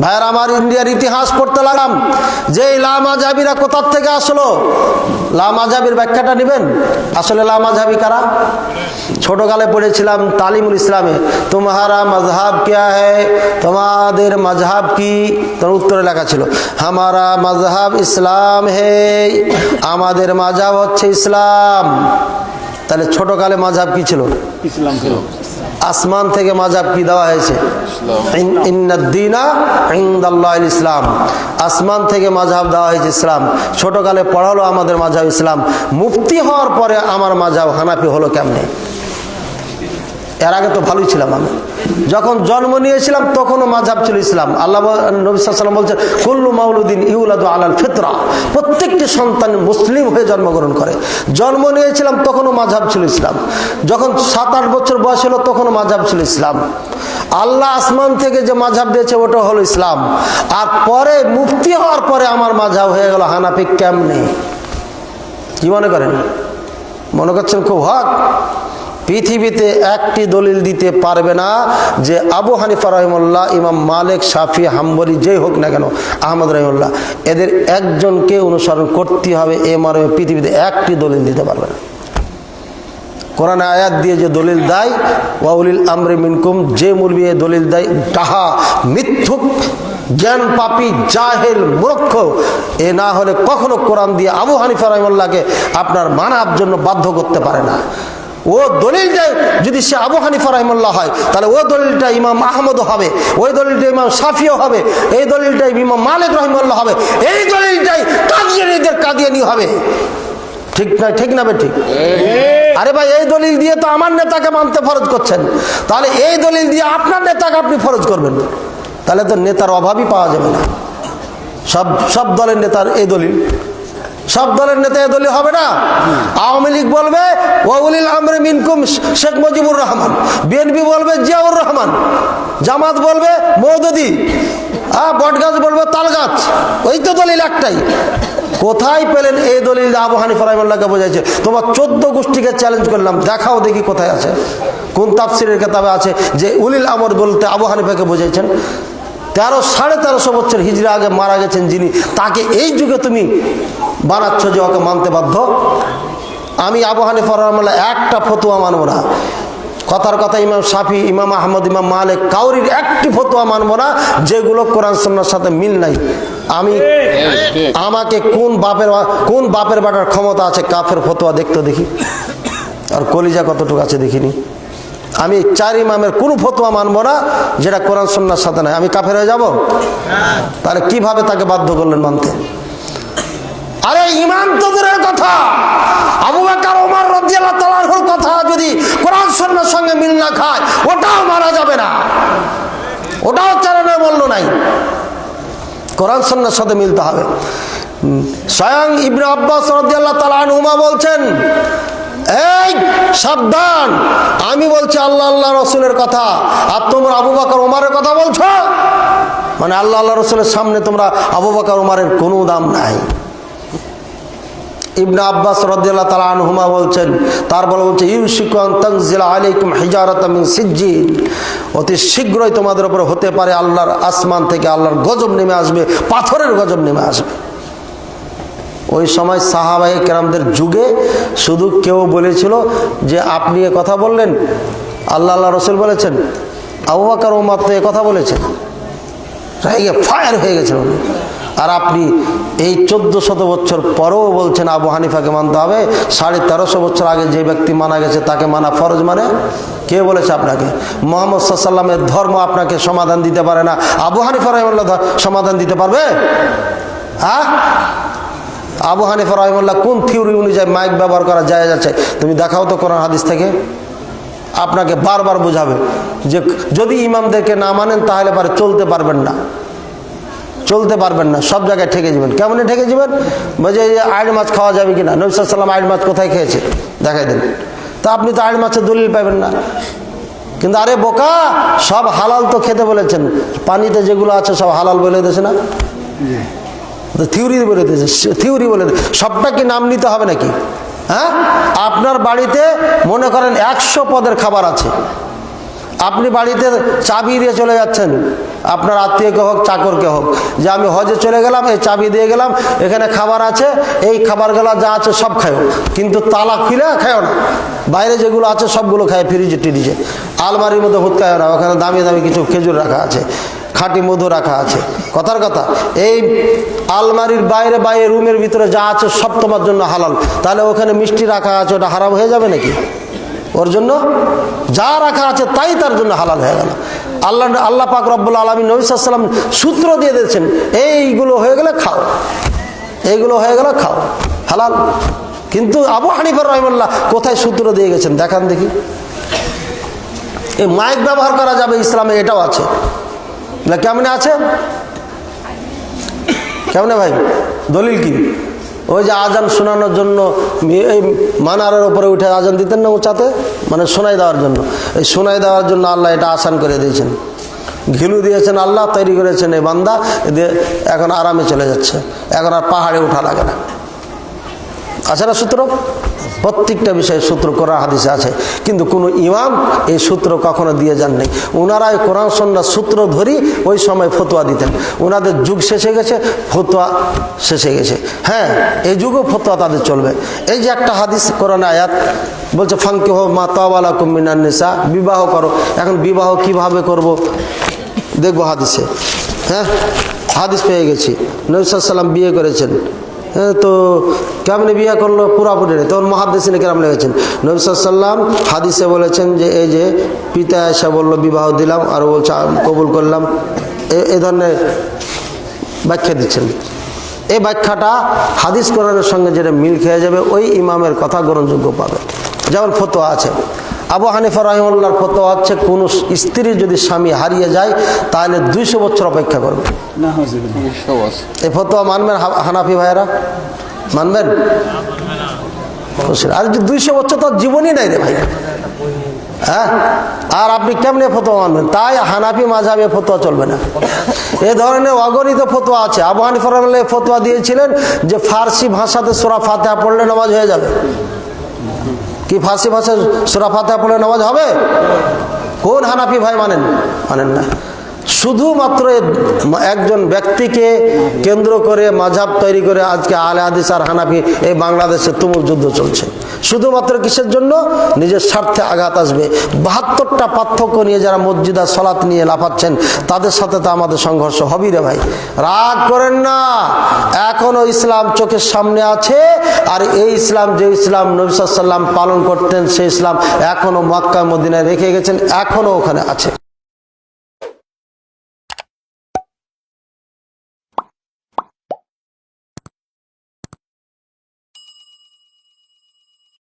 ভাইয়ের আমার, ইন্ডিয়ার ইতিহাস পড়তে লাগলাম যে এই লামাজাবিরা কোথার থেকে আসলো। লামাজাবির ব্যাখ্যাটা নেবেন। আসলে লামাজাবি কারা? ছোটকালে পড়েছিলাম তালিমুল ইসলামে, তোমারা মজহাব ক্যা হ্যায়, তোমাদের মজহাব কি? তোমার উত্তরে লেখা ছিল হামারা মজহাব ইসলাম হে, আমাদের মজহাব হচ্ছে ইসলাম। তাহলে ছোটকালে মজহাব কি ছিল? ইসলাম ছিল। আসমান থেকে মজহাব কি দেওয়া হয়েছে? ইন্নাদ-দীনা ইনদাল্লাহিল ইসলাম। আসমান থেকে মজহাব দেওয়া হয়েছে ইসলাম। ছোটকালে পড়ালো আমাদের মজহাব ইসলাম। মুফতি হওয়ার পরে আমার মজহাব হানাফি হলো কেমনে? এর আগে তো ভালোই ছিলাম আমি। যখন জন্ম নিয়েছিলাম তখনও মাযহাব ছিল ইসলাম। আল্লাহ নবী সাল্লাল্লাহু আলাইহি ওয়াসাল্লাম বলছেন কুল্লু মাউলুদিন ইউলাদু আলাল ফিতরা, প্রত্যেকটি সন্তান মুসলিম হয়ে জন্মগ্রহণ করে। জন্ম নিয়েছিলাম তখনও মাযহাব ছিল ইসলাম। যখন 7-8 বছর বয়স হলো তখনও মাযহাব ছিল ইসলাম। আল্লাহ আসমান থেকে যে মাযহাব দিয়েছে ওটা হলো ইসলাম। আর পরে মুফতি হওয়ার পরে আমার মাযহাব হয়ে গেল হানাফি। কেমনে? কি মনে করেন? মনে করছেন খুব হক? পৃথিবীতে একটি দলিল দিতে পারবে না যে আবু হানিফা রাহিমাহুল্লাহ, ইমাম মালিক, শাফি, হাম্বলি, যেই হোক না কেন, আহমদ রাহিমাহুল্লাহ, এদের একজনকে অনুসরণ করতে হবে। এ মর্মে পৃথিবীতে একটি দলিল দিতে পারবে না। কোরআনে আয়াত দিয়ে যে দলিল দেয় ওয়া উলিল আমরি মিনকুম, যে মুলবি এ দলিল দেয় তাহা মিথ্যুক, জ্ঞান পাপী, জাহেল, মূর্খ। এ না হলে কখনো কোরআন দিয়ে আবু হানিফা রাহিমাহুল্লাহকে আপনার মানার জন্য বাধ্য করতে পারে না। ও দলিলটা যদি সে আবু হানিফা রাহিমাহুল্লাহ হয় তাহলে ও দলিলটা ইমাম আহমদও হবে, ওই দলিলটা ইমাম শাফিও হবে, এই দলিলটাই ইমাম মালিক রাহিমাহুল্লাহ হবে, এই দলিলটাই কাদিয়ানীদের কাদিয়ানী হবে। ঠিক না? ঠিক না? ঠিক। আরে ভাই, এই দলিল দিয়ে তো আমার নেতাকে মানতে ফরজ করছেন, তাহলে এই দলিল দিয়ে আপনার নেতাকে আপনি ফরজ করবেন, তাহলে তো নেতার অভাবই পাওয়া যাবে না। সব দলের নেতার এই দলিল, সব দলের নেতা এ দলিল হবে না। আওয়ামী লীগ বলবে ওয়া উলিল আমরি মিনকুম শেখ মুজিবুর রহমান, বিএনপি বলবে জিয়াউর রহমান, জামাত বলবে মওদুদি, বটগাছ বলবে তালগাছ। ওই তো দলিল একটাই। কোথায় পেলেন এই দলিল? আবু হানিফা রাহিমাহুল্লাহকে বোঝাইছে। তোমার 14 গোষ্ঠীকে চ্যালেঞ্জ করলাম, দেখাও দেখি কোথায় আছে, কোন তাফসিরের কিতাবে আছে যে উলিল আমর বলতে আবু হানিফাকে বোঝাইছেন। 1350 বছর হিজরি আগে মারা গেছেন যিনি, তাকে এই যুগে তুমি বানাচ্ছ যে ওকে মানতে বাধ্য। আমি আবু হানিফা রাহিমাহুল্লাহ একটা ফতোয়া মানব না। কথার কথা ইমাম শাফি, ইমাম আহমদ, ইমাম মালিক, কাউরির একটি ফতোয়া মানব না যেগুলো কোরআন সুন্নাহর সাথে মিল নাই। আমাকে কোন বাপের বাটার ক্ষমতা আছে কাফের ফতোয়া দেখতে দেখি, আর কলিজা কতটুকু আছে দেখিনি। আমি 4 ইমামের কোন ফতোয়া মানবো না যেটা কোরআন সুন্নাহর সাথে নাই। আমি কাফের হয়ে যাব? তাহলে কিভাবে তাকে বাধ্য করলেন মানতে? আরে ইমান তো দূরের কথা, আবু বকর ওমর রাদিয়াল্লাহু তাআলা আনহুর কথা যদি কোরআন সুন্নাহর সঙ্গে মিল না খায় ওটাও মানা যাবে না, ওটাও চালানোর মূল্য নাই। কোরআন সুন্নাহর সাথে মিলতে হবে। স্বয়ং ইবনে আব্বাস রাদিয়াল্লাহু তাআলা আনহুমা বলছেন, এই সাবধান, আমি বলছি আল্লাহ আল্লাহ রসুলের কথা, আর তোমরা আবু বকর ওমরের কথা বলছো। মানে আল্লাহ আল্লাহ রসুলের সামনে তোমরা আবু বকর ওমরের কোনো দাম নাই। ইবনে আব্বাস রাদিয়াল্লাহু তাআলা আনহুমা বলছেন, তারপর বলছে ইউশিকু আন তানজিলা আলাইকুম হিজারাতাম মিন সিজ্জিল, অতি শীঘ্রই তোমাদের উপর হতে পারে আল্লাহর আসমান থেকে আল্লাহর গজব নেমে আসবে, পাথরের গজব নেমে আসবে। ওই সময় সাহাবায়ে কেরামদের যুগে শুধু কেউ বলেছিল যে আপনি এ কথা বললেন, আল্লাহ আল্লাহ রসুল বলেছেন, আবু বকর ওমর তো এ কথা বলেছেন, ফায়ার হয়ে গেছিল। আর আপনি এই 1400 বছর পরেও বলছেন আবু হানিফাকে মানতে হবে। 1350 বছর আগে যে ব্যক্তি মানা গেছে তাকে মানা ফরজ। মানে কে বলেছে আপনাকে? মুহাম্মদ সাল্লাল্লাহু আলাইহি ওয়াসাল্লামের ধর্ম আপনাকে সমাধান দিতে পারে না, আবু হানিফা রাহিমাহুল্লাহ সমাধান দিতে পারবে? হ্যাঁ, আবু হানিফা রাহিমাহুল্লাহ কোন থিওরি অনুযায়ী মাইক ব্যবহার করা যায় যাচ্ছে তুমি দেখাও তো কোরআন হাদিস থেকে। আপনাকে বারবার বোঝাবে যে যদি ইমামদেরকে না মানেন তাহলে পরে চলতে পারবেন না, চলতে পারবেন না, সব জায়গায় ঠেকে যাবেন। কেমন ঠেকে যাবেন? বলছে আইড় মাছ খাওয়া যাবে কিনা? নবী সাল্লাল্লাহু আলাইহি ওয়াসাল্লাম আইড় মাছ কোথায় খেয়েছে দেখাই দেন। তা আপনি তো আইড় মাছের দলিল পাবেন না। কিন্তু আরে বোকা, সব হালাল তো খেতে বলেছেন, পানিতে যেগুলো আছে সব হালাল বলে দিয়েছে না, থিওরি বলে দিয়েছে, থিওরি বলে দিয়েছে। সবটা কি নাম নিতে হবে নাকি? হ্যাঁ, আপনার বাড়িতে মনে করেন 100 পদের খাবার আছে, আপনি বাড়িতে চাবি দিয়ে চলে যাচ্ছেন, আপনার আত্মীয়কে হোক চাকরকে হোক, যে আমি হজে চলে গেলাম, এই চাবি দিয়ে গেলাম, এখানে খাবার আছে, এই খাবারগুলো যা আছে সব খাও, কিন্তু তালা খুলে খাও না, বাইরে যেগুলো আছে সবগুলো খায় ফ্রিজে টিরিজে, আলমারির মধ্যে হুৎকায় না, ওখানে দামি দামি কিছু খেজুর রাখা আছে, খাঁটি মধু রাখা আছে। কথার কথা, এই আলমারির বাইরে বাইরে রুমের ভিতরে যা আছে সব তোমার জন্য হালাল, তাহলে ওখানে মিষ্টি রাখা আছে, ওটা হারাম হয়ে যাবে নাকি? ওর জন্য যা রাখা আছে তাই তার জন্য হালাল হয়ে গেল। আল্লাহ পাক রব্বুল আলামিন নবী সাল্লাল্লাহু আলাইহি ওয়াসাল্লাম সূত্র দিয়ে দিয়েছেন, এইগুলো হয়ে গেলে খাও, এইগুলো হয়ে গেলে খাও, হালাল। কিন্তু আবু হানিফা রাহিমাহুল্লাহ কোথায় সূত্র দিয়ে গেছেন দেখান দেখি। এই মাইক ব্যবহার করা যাবে ইসলামে, এটাও আছে না? কেমনে আছে? কেমনে ভাই? দলিল কি? ওই যে আজান শোনানোর জন্য এই মানারের উপরে উঠে আজান দিতেন না উঁচাতে, মানে শোনাই দেওয়ার জন্য, এই শোনাই দেওয়ার জন্য আল্লাহ এটা আসান করে দিয়েছেন, ঘিলু দিয়েছেন আল্লাহ, তৈরি করেছেন এই বান্দা, এখন আরামে চলে যাচ্ছে, এখন আর পাহাড়ে ওঠা লাগে না। আছে না সূত্র? প্রত্যেকটা বিষয়ে সূত্র কোরআন হাদিসে আছে, কিন্তু কোনো ইমাম এই সূত্র কখনো দিয়ে যান নাই। ওনারাই কোরআন সুন্নাহ সূত্র ধরি ওই সময় ফতোয়া দিতেন। ওনাদের যুগ শেষে গেছে, ফতোয়া শেষে গেছে। হ্যাঁ, এই যুগও ফতোয়া তাদের চলবে। এই যে একটা হাদিস কোরআন আয়াত বলছে ফানকিহু মা তাবা লাকুম মিনান নিসা, বিবাহ করো। এখন বিবাহ কিভাবে করব দেখবো হাদিসে। হ্যাঁ, হাদিস পেয়ে গেছি, নবী সাল্লাল্লাহু আলাইহি ওয়াসাল্লাম বিয়ে করেছেন। তো কেমনে বিয়ে করলো পুরাপুরি নেই, তখন মুহাদ্দিসিনে কেরাম লিখেছেন নবী সাল্লাল্লাহু আলাইহি ওয়াসাল্লাম হাদিসে বলেছেন যে এই যে পিতা এসে বললো বিবাহ দিলাম, আর বলছে কবুল করলাম, এই ধরনের ব্যাখ্যা দিচ্ছেন। এই ব্যাখ্যাটা হাদিস কোরআনের সঙ্গে যেটা মিল খেয়ে যাবে, ওই ইমামের কথা গ্রহণযোগ্য পাবে। যেমন ফতোয়া আছে, আবু হানিফা রাহিমাহুল্লাহর ফতোয়া হচ্ছে কোন স্ত্রী যদি স্বামী হারিয়ে যায় তাহলে 200 বছর অপেক্ষা করবে। এই ফতোয়া মানবেন হানাফি ভাইয়েরা? মানবেন? আর 200 বছর তো জীবনই নাই রে ভাই। হ্যাঁ, আর আপনি কেমনে ফতোয়া মানবেন? তাই হানাফি মাযহাবে ফতোয়া চলবে না। এ ধরনের অগণিত ফতোয়া আছে। আবু হানিফা রাহিমাহুল্লাহ ফতোয়া দিয়েছিলেন যে ফার্সি ভাষাতে সূরা ফাতিহা পড়লে নামাজ হয়ে যাবে। কি ফার্সি ভাষায় সূরা ফাতিহা পড়লে নামাজ হবে? কোন হানাফি ভাই মানেন? মানেন না। শুধুমাত্র একজন ব্যক্তিকে কেন্দ্র করে মাযহাব তৈরি করে আজকে আহলে হাদিস আর হানাফি এই বাংলাদেশে তুমুল যুদ্ধ চলছে। শুধুমাত্র কিসের জন্য? নিজের স্বার্থে আঘাত আসবে। 72টা পার্থক্য নিয়ে যারা মসজিদ আর সালাত নিয়ে লাফাচ্ছেন, তাদের সাথে তো আমাদের সংঘর্ষ হবেই রে ভাই। রাগ করেন না, এখনো ইসলাম চোখের সামনে আছে। আর এই ইসলাম, যে ইসলাম নবী সাল্লাল্লাহু আলাইহি ওয়াসাল্লাম পালন করতেন, সেই ইসলাম এখনো মক্কা মদিনায় রেখে গেছেন, এখনো ওখানে আছে।